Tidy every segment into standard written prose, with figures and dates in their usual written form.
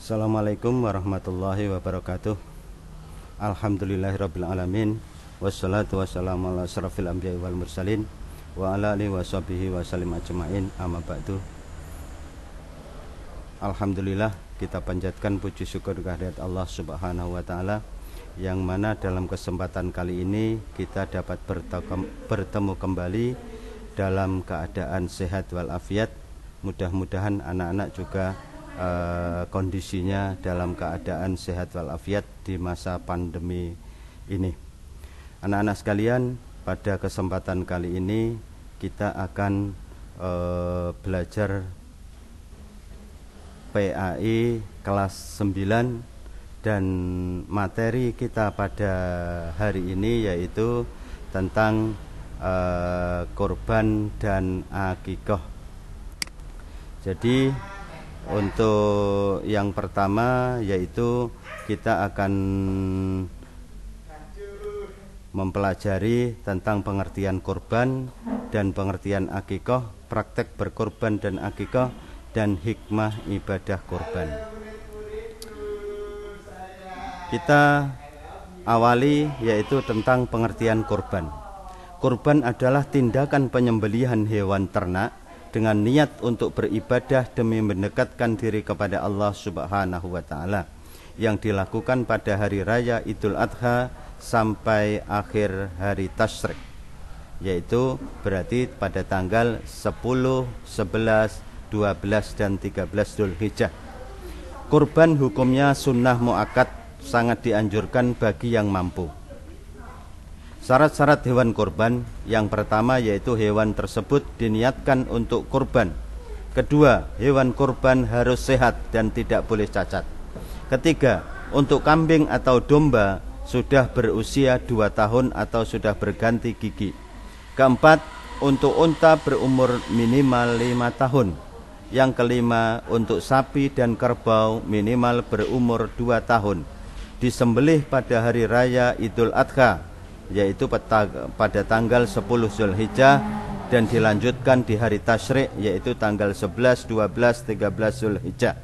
Assalamualaikum warahmatullahi wabarakatuh. Alhamdulillahirabbil alamin. Wassalatu wassalamu ala asyrafil anbiya'i wal mursalin wa ala alihi washabihi wasallim ajmain. Amma ba'du. Alhamdulillah, kita panjatkan puji syukur kehadirat Allah Subhanahu wa taala yang mana dalam kesempatan kali ini kita dapat bertemu kembali dalam keadaan sehat walafiat. Mudah-mudahan anak-anak juga kondisinya dalam keadaan sehat walafiat di masa pandemi ini. Anak-anak sekalian, pada kesempatan kali ini kita akan belajar PAI kelas 9 dan materi kita pada hari ini yaitu tentang kurban dan akikah. Jadi untuk yang pertama yaitu kita akan mempelajari tentang pengertian kurban dan pengertian akikah, praktek berkurban dan akikah, dan hikmah ibadah kurban. Kita awali yaitu tentang pengertian kurban. Kurban adalah tindakan penyembelihan hewan ternak dengan niat untuk beribadah demi mendekatkan diri kepada Allah Subhanahu wa taala yang dilakukan pada hari raya Idul Adha sampai akhir hari Tasyrik, yaitu berarti pada tanggal 10, 11, 12 dan 13 Dzulhijjah. Kurban hukumnya sunnah muakkad, sangat dianjurkan bagi yang mampu. Syarat-syarat hewan kurban, yang pertama yaitu hewan tersebut diniatkan untuk kurban. Kedua, hewan kurban harus sehat dan tidak boleh cacat. Ketiga, untuk kambing atau domba sudah berusia 2 tahun atau sudah berganti gigi. Keempat, untuk unta berumur minimal 5 tahun. Yang kelima, untuk sapi dan kerbau minimal berumur 2 tahun. Disembelih pada hari raya Idul Adha, yaitu pada tanggal 10 Dzulhijjah, dan dilanjutkan di hari Tasyrik yaitu tanggal 11, 12, 13 Dzulhijjah.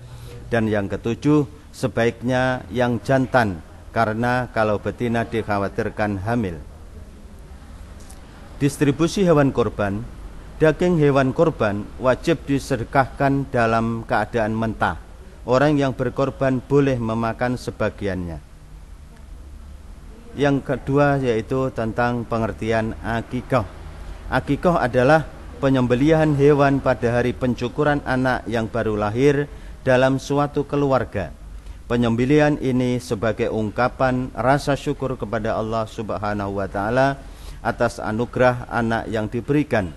Dan yang ketujuh, sebaiknya yang jantan karena kalau betina dikhawatirkan hamil. Distribusi hewan kurban. Daging hewan kurban wajib disedekahkan dalam keadaan mentah. Orang yang berkorban boleh memakan sebagiannya. Yang kedua yaitu tentang pengertian akikah. Akikah adalah penyembelihan hewan pada hari pencukuran anak yang baru lahir dalam suatu keluarga. Penyembelihan ini sebagai ungkapan rasa syukur kepada Allah Subhanahu wa taala atas anugerah anak yang diberikan.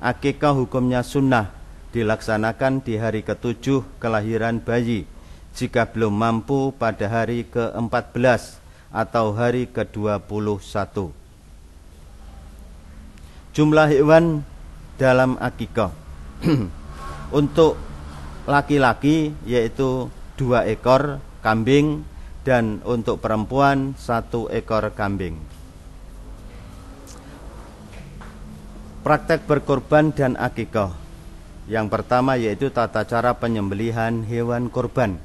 Akikah hukumnya sunnah, dilaksanakan di hari ke-7 kelahiran bayi jika belum mampu pada hari ke-14 atau hari ke-21. Jumlah hewan dalam akikah. Untuk laki-laki yaitu 2 ekor kambing, dan untuk perempuan 1 ekor kambing. Praktek berkorban dan akikah. Yang pertama yaitu tata cara penyembelihan hewan kurban.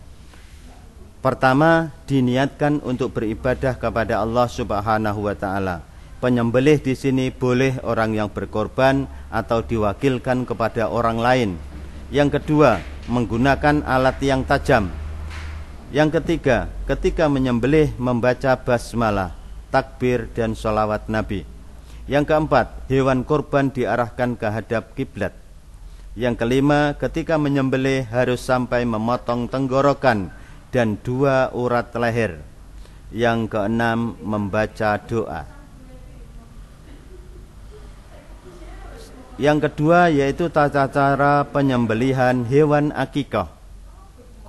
Pertama, diniatkan untuk beribadah kepada Allah Subhanahu wa taala. Penyembelih di sini boleh orang yang berkorban atau diwakilkan kepada orang lain. Yang kedua, menggunakan alat yang tajam. Yang ketiga, ketika menyembelih membaca basmalah, takbir dan sholawat Nabi. Yang keempat, hewan kurban diarahkan ke hadap kiblat. Yang kelima, ketika menyembelih harus sampai memotong tenggorokan dan 2 urat leher. Yang keenam, membaca doa. Yang kedua yaitu tata cara penyembelihan hewan akikah.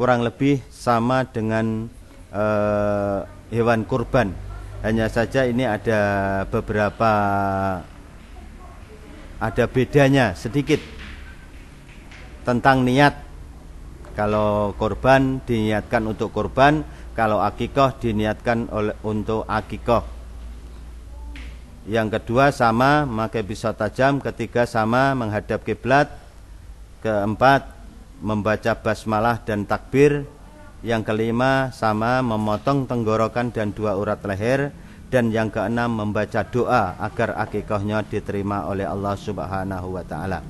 Kurang lebih sama dengan hewan kurban. Hanya saja ini ada bedanya sedikit tentang niat. Kalau kurban diniatkan untuk kurban, kalau akikah diniatkan untuk akikah. Yang kedua sama, memakai pisau tajam. Ketiga sama, menghadap kiblat. Keempat, membaca basmalah dan takbir. Yang kelima sama memotong tenggorokan dan 2 urat leher. Dan yang keenam membaca doa agar akikahnya diterima oleh Allah Subhanahu wa ta'ala.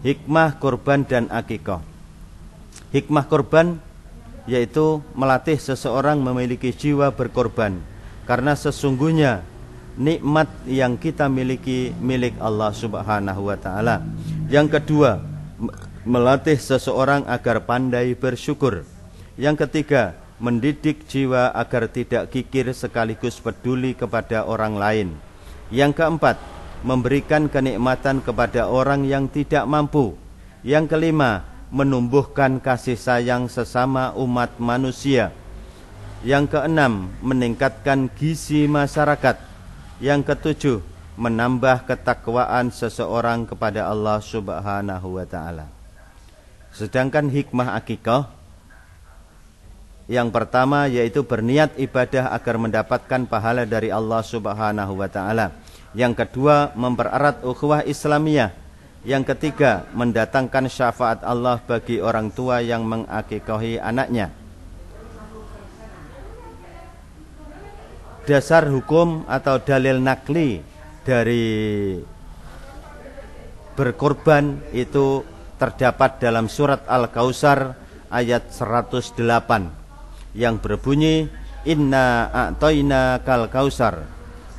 Hikmah kurban dan akikah. Hikmah kurban yaitu melatih seseorang memiliki jiwa berkorban, karena sesungguhnya nikmat yang kita miliki milik Allah Subhanahu wa ta'ala. Yang kedua, melatih seseorang agar pandai bersyukur. Yang ketiga, mendidik jiwa agar tidak kikir sekaligus peduli kepada orang lain. Yang keempat, memberikan kenikmatan kepada orang yang tidak mampu. Yang kelima, menumbuhkan kasih sayang sesama umat manusia. Yang keenam, meningkatkan gizi masyarakat. Yang ketujuh, menambah ketakwaan seseorang kepada Allah Subhanahu wa ta'ala. Sedangkan hikmah akikah, yang pertama yaitu berniat ibadah agar mendapatkan pahala dari Allah Subhanahu wa ta'ala. Yang kedua, mempererat ukhuwah Islamiyah. Yang ketiga, mendatangkan syafaat Allah bagi orang tua yang mengakikahi anaknya. Dasar hukum atau dalil nakli dari berkorban itu terdapat dalam surat Al-Kautsar ayat 108 yang berbunyi, inna a'toina kal kausar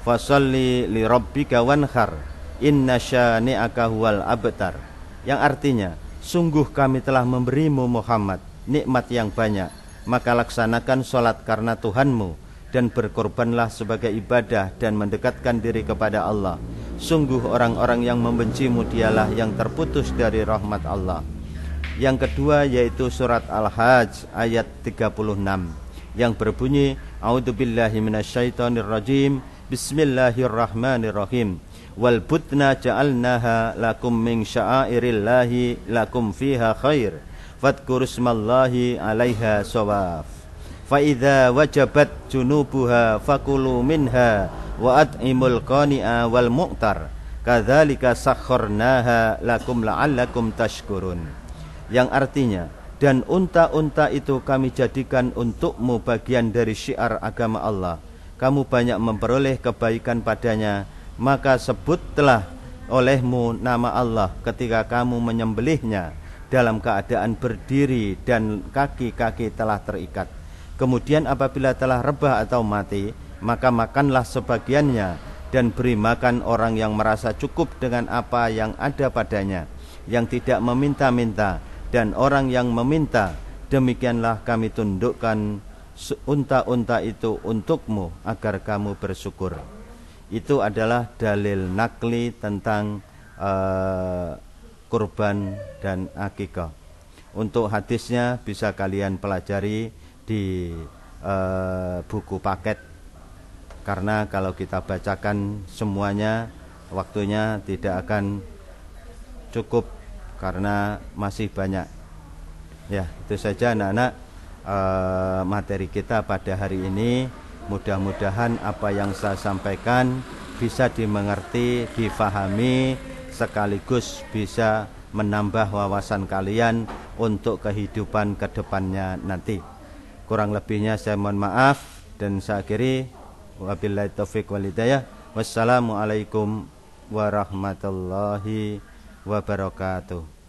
fasalli li rabbika wanhar inna syani'aka huwal abtar. Yang artinya, sungguh kami telah memberimu Muhammad nikmat yang banyak, maka laksanakan sholat karena Tuhanmu dan berkorbanlah sebagai ibadah dan mendekatkan diri kepada Allah. Sungguh orang-orang yang membencimu dialah yang terputus dari rahmat Allah. Yang kedua yaitu surat Al-Hajj ayat 36 yang berbunyi, a'udzubillahi minasyaitonirrajim, bismillahirrahmanirrahim, wal budna ja'alnaha lakum min sya'airillahi lakum fiha khair fadhkurusmallahi 'alaiha shawaf fa idza wajabat junubuha fakulu minha wa at'imul qani'a wal mu'tar kadzalika sakharnaha lakum la'allakum tashkurun. Yang artinya, dan unta-unta itu kami jadikan untukmu bagian dari syiar agama Allah. Kamu banyak memperoleh kebaikan padanya, maka sebutlah olehmu nama Allah ketika kamu menyembelihnya dalam keadaan berdiri dan kaki-kaki telah terikat. Kemudian apabila telah rebah atau mati, maka makanlah sebagiannya dan beri makan orang yang merasa cukup dengan apa yang ada padanya, yang tidak meminta-minta. Dan orang yang meminta, demikianlah kami tundukkan unta-unta itu untukmu agar kamu bersyukur. Itu adalah dalil nakli tentang kurban dan akikah. Untuk hadisnya bisa kalian pelajari di buku paket, karena kalau kita bacakan semuanya waktunya tidak akan cukup karena masih banyak. Ya, itu saja anak-anak materi kita pada hari ini. Mudah-mudahan apa yang saya sampaikan bisa dimengerti, difahami, sekaligus bisa menambah wawasan kalian untuk kehidupan kedepannya nanti. Kurang lebihnya saya mohon maaf dan saya akhiri. Wabillahi taufiq wal hidayah. Wassalamualaikum warahmatullahi wabarakatuh.